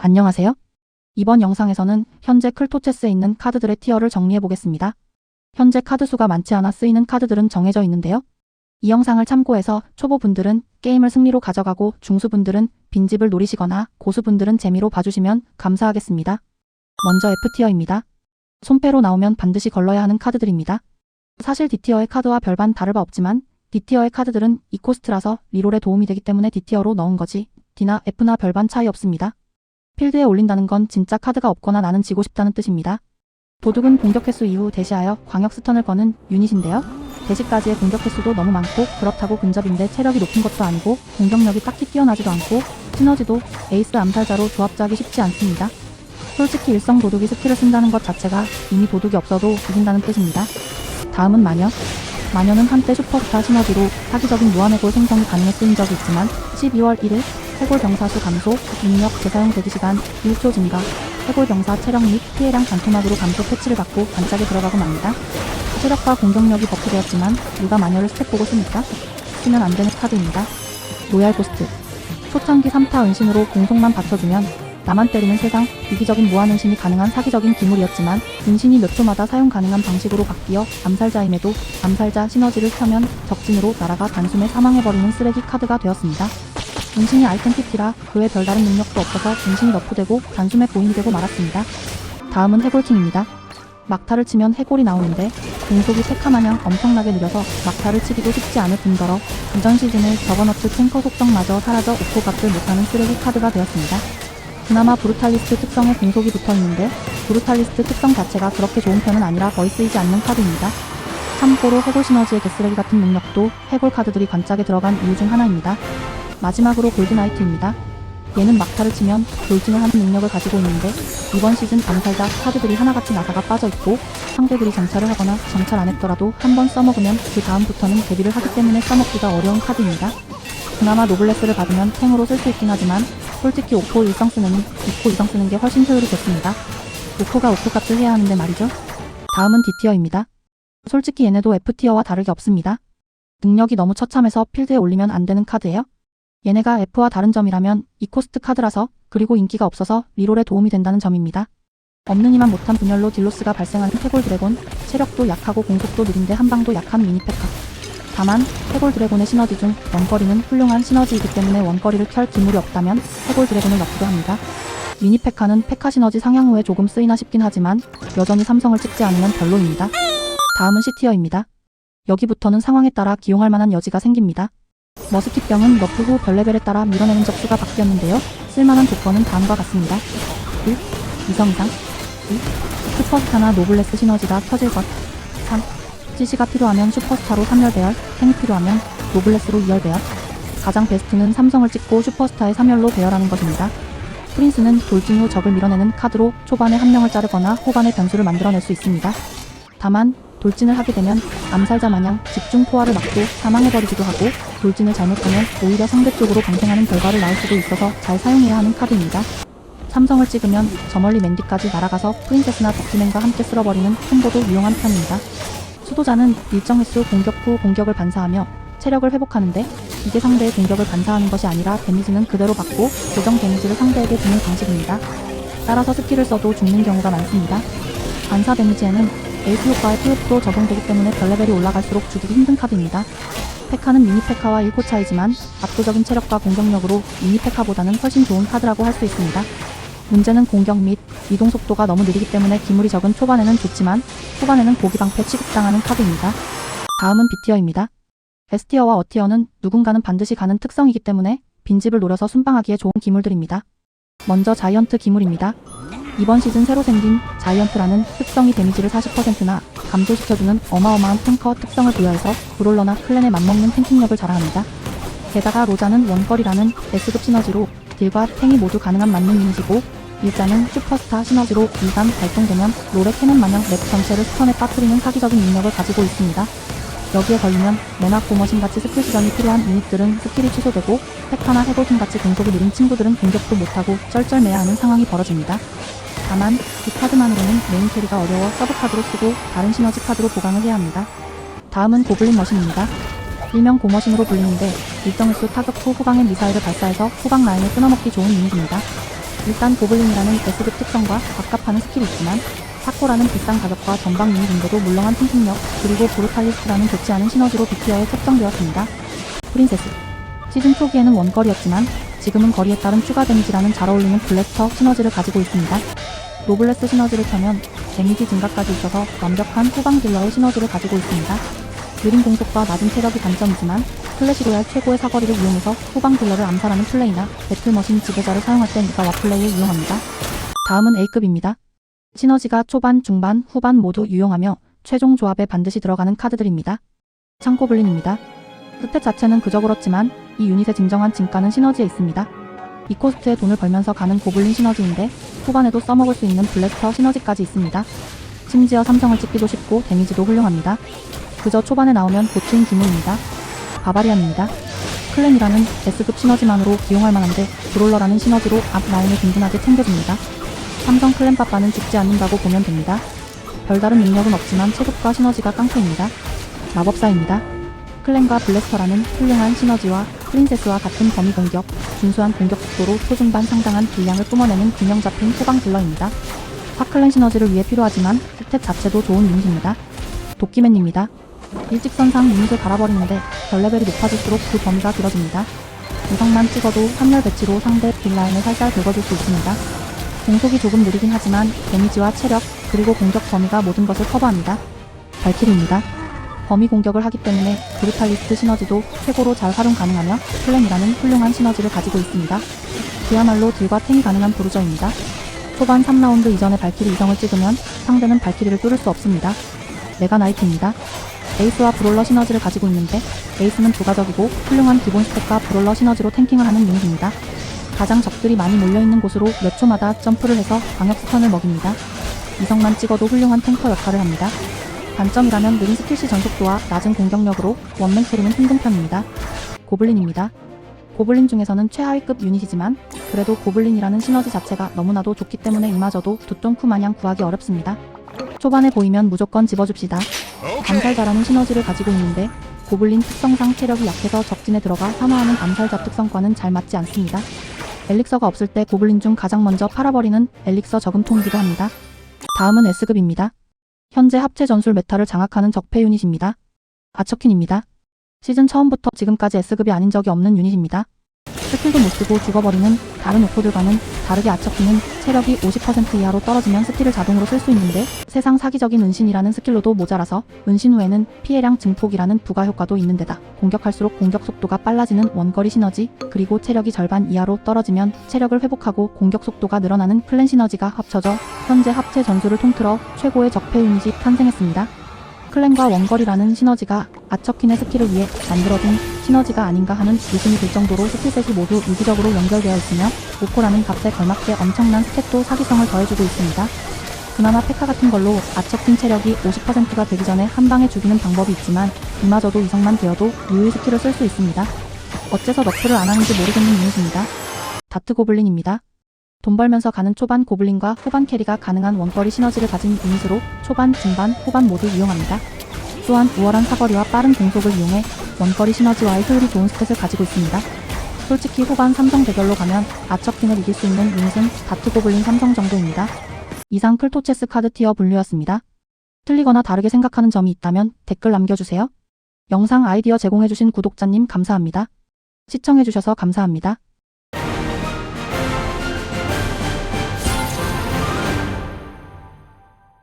안녕하세요. 이번 영상에서는 현재 클토체스에 있는 카드들의 티어를 정리해보겠습니다. 현재 카드 수가 많지 않아 쓰이는 카드들은 정해져 있는데요. 이 영상을 참고해서 초보분들은 게임을 승리로 가져가고 중수분들은 빈집을 노리시거나 고수분들은 재미로 봐주시면 감사하겠습니다. 먼저 F티어입니다. 손패로 나오면 반드시 걸러야 하는 카드들입니다. 사실 D티어의 카드와 별반 다를 바 없지만 D티어의 카드들은 이코스트라서 리롤에 도움이 되기 때문에 D티어로 넣은 거지 D나 F나 별반 차이 없습니다. 필드에 올린다는 건 진짜 카드가 없거나 나는 지고 싶다는 뜻입니다. 도둑은 공격 횟수 이후 대시하여 광역 스턴을 거는 유닛인데요. 대시까지의 공격 횟수도 너무 많고 그렇다고 근접인데 체력이 높은 것도 아니고 공격력이 딱히 뛰어나지도 않고 시너지도 에이스 암살자로 조합하기 쉽지 않습니다. 솔직히 일성 도둑이 스킬을 쓴다는 것 자체가 이미 도둑이 없어도 이긴다는 뜻입니다. 다음은 마녀. 마녀는 한때 슈퍼스타 시너지로 사기적인 무한해골 생성이 가능해 쓰인 적이 있지만 12월 1일 해골 병사수 감소, 능력 재사용 대기시간 1초 증가, 해골 병사 체력 및 피해량 반토막으로 감소 패치를 받고 반짝에 들어가고 맙니다. 체력과 공격력이 버프되었지만 누가 마녀를 스택 보고 씁니까? 쓰면 안되는 카드입니다. 로얄 고스트. 초창기 3타 은신으로 공속만 받쳐주면 나만 때리는 세상 이기적인 무한 은신이 가능한 사기적인 기물이었지만 은신이 몇 초마다 사용 가능한 방식으로 바뀌어 암살자임에도 암살자 시너지를 켜면 적진으로 날아가 단숨에 사망해버리는 쓰레기 카드가 되었습니다. 은신이 아이템 PT라 그 외 별다른 능력도 없어서 은신이 너프되고 단숨에 고인이 되고 말았습니다. 다음은 해골킹입니다. 막타를 치면 해골이 나오는데 공속이 페카마냥 엄청나게 느려서 막타를 치기도 쉽지 않을 뿐더러 이전 시즌에 저거너츠 탱커 속성마저 사라져 오토각을 못하는 쓰레기 카드가 되었습니다. 그나마 브루탈리스트 특성에 공속이 붙어있는데 브루탈리스트 특성 자체가 그렇게 좋은 편은 아니라 거의 쓰이지 않는 카드입니다. 참고로 해골 시너지의 개쓰레기 같은 능력도 해골 카드들이 관짝에 들어간 이유 중 하나입니다. 마지막으로 골드나이트입니다. 얘는 막타를 치면 돌진을 하는 능력을 가지고 있는데 이번 시즌 암살자 카드들이 하나같이 나사가 빠져있고 상대들이 정찰을 하거나 정찰 안 했더라도 한번 써먹으면 그 다음부터는 대비를 하기 때문에 써먹기가 어려운 카드입니다. 그나마 노블레스를 받으면 탱으로 쓸 수 있긴 하지만 솔직히 오코 일성 쓰느니 2코 이상 쓰는 게 훨씬 효율이 좋습니다. 오코가 오코 값을 해야 하는데 말이죠. 다음은 D티어입니다. 솔직히 얘네도 F티어와 다르게 없습니다. 능력이 너무 처참해서 필드에 올리면 안 되는 카드예요. 얘네가 F와 다른 점이라면 이코스트 카드라서 그리고 인기가 없어서 리롤에 도움이 된다는 점입니다. 없는 이만 못한 분열로 딜로스가 발생하는 해골 드래곤, 체력도 약하고 공속도 느린데 한방도 약한 미니페카. 다만 해골 드래곤의 시너지 중 원거리는 훌륭한 시너지이기 때문에 원거리를 켤 기물이 없다면 해골 드래곤을 넣기도 합니다. 미니페카는 페카 시너지 상향 후에 조금 쓰이나 싶긴 하지만 여전히 삼성을 찍지 않으면 별로입니다. 다음은 C티어입니다. 여기부터는 상황에 따라 기용할 만한 여지가 생깁니다. 머스킷병은 너프 후 별레벨에 따라 밀어내는 적수가 바뀌었는데요. 쓸만한 조건은 다음과 같습니다. 1. 2성 이상 2. 슈퍼스타나 노블레스 시너지가 켜질 것 3. CC가 필요하면 슈퍼스타로 3열 배열, 탱이 필요하면 노블레스로 2열 배열. 가장 베스트는 삼성을 찍고 슈퍼스타의 3열로 배열하는 것입니다. 프린스는 돌진 후 적을 밀어내는 카드로 초반에 한 명을 자르거나 후반에 변수를 만들어낼 수 있습니다. 다만 돌진을 하게 되면 암살자 마냥 집중 포화를 맞고 사망해버리기도 하고 돌진을 잘못하면 오히려 상대 쪽으로 방생하는 결과를 낳을 수도 있어서 잘 사용해야 하는 카드입니다. 삼성을 찍으면 저 멀리 맨디까지 날아가서 프린세스나 덕지맨과 함께 쓸어버리는 콤보도 유용한 편입니다. 수도자는 일정 횟수 공격 후 공격을 반사하며 체력을 회복하는데 이게 상대의 공격을 반사하는 것이 아니라 데미지는 그대로 받고 고정 데미지를 상대에게 주는 방식입니다. 따라서 스킬을 써도 죽는 경우가 많습니다. 반사 데미지에는 에이스 효과의 피흡도 적용되기 때문에 별레벨이 올라갈수록 죽이기 힘든 카드입니다. 페카는 미니페카와 1코 차이지만 압도적인 체력과 공격력으로 미니페카보다는 훨씬 좋은 카드라고 할 수 있습니다. 문제는 공격 및 이동 속도가 너무 느리기 때문에 기물이 적은 초반에는 좋지만 후반에는 고기방패 취급당하는 카드입니다. 다음은 B티어입니다. S티어와 어티어는 누군가는 반드시 가는 특성이기 때문에 빈집을 노려서 순방하기에 좋은 기물들입니다. 먼저 자이언트 기물입니다. 이번 시즌 새로 생긴 자이언트라는 특성이 데미지를 40%나 감소시켜주는 어마어마한 탱커 특성을 부여해서 브롤러나 클랜에 맞먹는 탱킹력을 자랑합니다. 게다가 로자는 원거리라는 S급 시너지로 딜과 탱이 모두 가능한 맞는 유닛이고 일자는 슈퍼스타 시너지로 2감 발동되면 롤의 캐논 마냥 맵 전체를 스턴에 빠뜨리는 사기적인 능력을 가지고 있습니다. 여기에 걸리면 메나 고머신같이 스킬 시전이 필요한 유닛들은 스킬이 취소되고 페카나 해골킹같이 공속이 느린 친구들은 공격도 못하고 쩔쩔매야하는 상황이 벌어집니다. 다만 이 카드만으로는 메인 캐리가 어려워 서브 카드로 쓰고 다른 시너지 카드로 보강을 해야 합니다. 다음은 고블린 머신입니다. 일명 고머신으로 불리는데 일정 횟수 타격 후 후방에 미사일을 발사해서 후방 라인을 끊어먹기 좋은 유닛입니다. 일단 고블린이라는 S급 특성과 갑갑하는 스킬이 있지만 타코라는 비싼 가격과 전방 유닛인데도 물렁한 팅팅력, 그리고 브루탈리스트라는 좋지 않은 시너지로 B티어에 책정되었습니다. 프린세스 시즌 초기에는 원거리였지만 지금은 거리에 따른 추가 데미지라는 잘 어울리는 블래스터 시너지를 가지고 있습니다. 노블레스 시너지를 펴면 데미지 증가까지 있어서 완벽한 후방 딜러의 시너지를 가지고 있습니다. 느린 공속과 낮은 체력이 단점이지만 클래시 로얄 최고의 사거리를 이용해서 후방 딜러를 암살하는 플레이나 배틀머신 지배자를 사용할 때 미사 와플레이에 유용합니다. 다음은 A급입니다. 시너지가 초반, 중반, 후반 모두 유용하며 최종 조합에 반드시 들어가는 카드들입니다. 창고블린입니다. 스탯 자체는 그저 그렇지만 이 유닛의 진정한 진가는 시너지에 있습니다. 이 코스트에 돈을 벌면서 가는 고블린 시너지인데 후반에도 써먹을 수 있는 블래스터 시너지까지 있습니다. 심지어 삼성을 찍기도 쉽고 데미지도 훌륭합니다. 그저 초반에 나오면 고추인 기무입니다. 바바리안입니다. 클랜이라는 S급 시너지만으로 기용할 만한데 브롤러라는 시너지로 앞 라인을 든든하게 챙겨줍니다. 삼성 클랜 빠빠는 죽지 않는다고 보면 됩니다. 별다른 능력은 없지만 체급과 시너지가 깡패입니다. 마법사입니다. 클랜과 블래스터라는 훌륭한 시너지와 프린세스와 같은 범위 공격, 준수한 공격 속도로 초중반 상당한 딜량을 뿜어내는 균형 잡힌 후방 딜러입니다. 사클랜 시너지를 위해 필요하지만 스탯 자체도 좋은 유닛입니다. 도끼맨입니다. 일직선상 유닛을 갈아버리는데 별 레벨이 높아질수록 그 범위가 길어집니다. 구성만 찍어도 한열 배치로 상대 딜라인을 살살 긁어줄 수 있습니다. 공속이 조금 느리긴 하지만 데미지와 체력, 그리고 공격 범위가 모든 것을 커버합니다. 발키리입니다. 범위 공격을 하기 때문에 브루탈리스트 시너지도 최고로 잘 활용 가능하며 클랜이라는 훌륭한 시너지를 가지고 있습니다. 그야말로 딜과 탱이 가능한 브루저입니다. 초반 3라운드 이전에 발키리 이성을 찍으면 상대는 발키리를 뚫을 수 없습니다. 메가 나이트입니다. 에이스와 브롤러 시너지를 가지고 있는데 에이스는 부가적이고 훌륭한 기본 스탯과 브롤러 시너지로 탱킹을 하는 유닛입니다. 가장 적들이 많이 몰려있는 곳으로 몇 초마다 점프를 해서 광역 스턴을 먹입니다. 이성만 찍어도 훌륭한 탱커 역할을 합니다. 단점이라면 느린 스킬시 전속도와 낮은 공격력으로 원맨 캐리는 힘든 편입니다. 고블린입니다. 고블린 중에서는 최하위급 유닛이지만 그래도 고블린이라는 시너지 자체가 너무나도 좋기 때문에 이마저도 두똥쿠 마냥 구하기 어렵습니다. 초반에 보이면 무조건 집어줍시다. 암살자라는 시너지를 가지고 있는데 고블린 특성상 체력이 약해서 적진에 들어가 사망하는 암살자 특성과는 잘 맞지 않습니다. 엘릭서가 없을 때 고블린 중 가장 먼저 팔아버리는 엘릭서 저금통이기도 합니다. 다음은 S급입니다. 현재 합체 전술 메타를 장악하는 적폐 유닛입니다. 아처킨입니다. 시즌 처음부터 지금까지 S급이 아닌 적이 없는 유닛입니다. 스킬도 못쓰고 죽어버리는 다른 오포들과는 다르게 아처킨은 체력이 50% 이하로 떨어지면 스킬을 자동으로 쓸 수 있는데 세상 사기적인 은신이라는 스킬로도 모자라서 은신 후에는 피해량 증폭이라는 부가 효과도 있는 데다 공격할수록 공격 속도가 빨라지는 원거리 시너지, 그리고 체력이 절반 이하로 떨어지면 체력을 회복하고 공격 속도가 늘어나는 클랜 시너지가 합쳐져 현재 합체 전술을 통틀어 최고의 적폐 유닛이 탄생했습니다. 클랜과 원거리라는 시너지가 아처킨의 스킬을 위해 만들어진 시너지가 아닌가 하는 의심이 들 정도로 스킬셋이 모두 유기적으로 연결되어 있으며 오코라는 값에 걸맞게 엄청난 스탯도 사기성을 더해주고 있습니다. 그나마 페카 같은 걸로 아처킨 체력이 50%가 되기 전에 한 방에 죽이는 방법이 있지만 이마저도 이성만 되어도 유의 스킬을 쓸 수 있습니다. 어째서 너프를 안 하는지 모르겠는 유닛입니다. 다트 고블린입니다. 돈 벌면서 가는 초반 고블린과 후반 캐리가 가능한 원거리 시너지를 가진 유닛으로 초반, 중반, 후반 모두 유용합니다. 또한 우월한 사거리와 빠른 공속을 이용해 원거리 시너지와의 효율이 좋은 스탯을 가지고 있습니다. 솔직히 후반 삼성 대결로 가면 아처킨을 이길 수 있는 유닛은 다트 고블린 삼성 정도입니다. 이상 클토체스 카드 티어 분류였습니다. 틀리거나 다르게 생각하는 점이 있다면 댓글 남겨주세요. 영상 아이디어 제공해주신 구독자님 감사합니다. 시청해주셔서 감사합니다.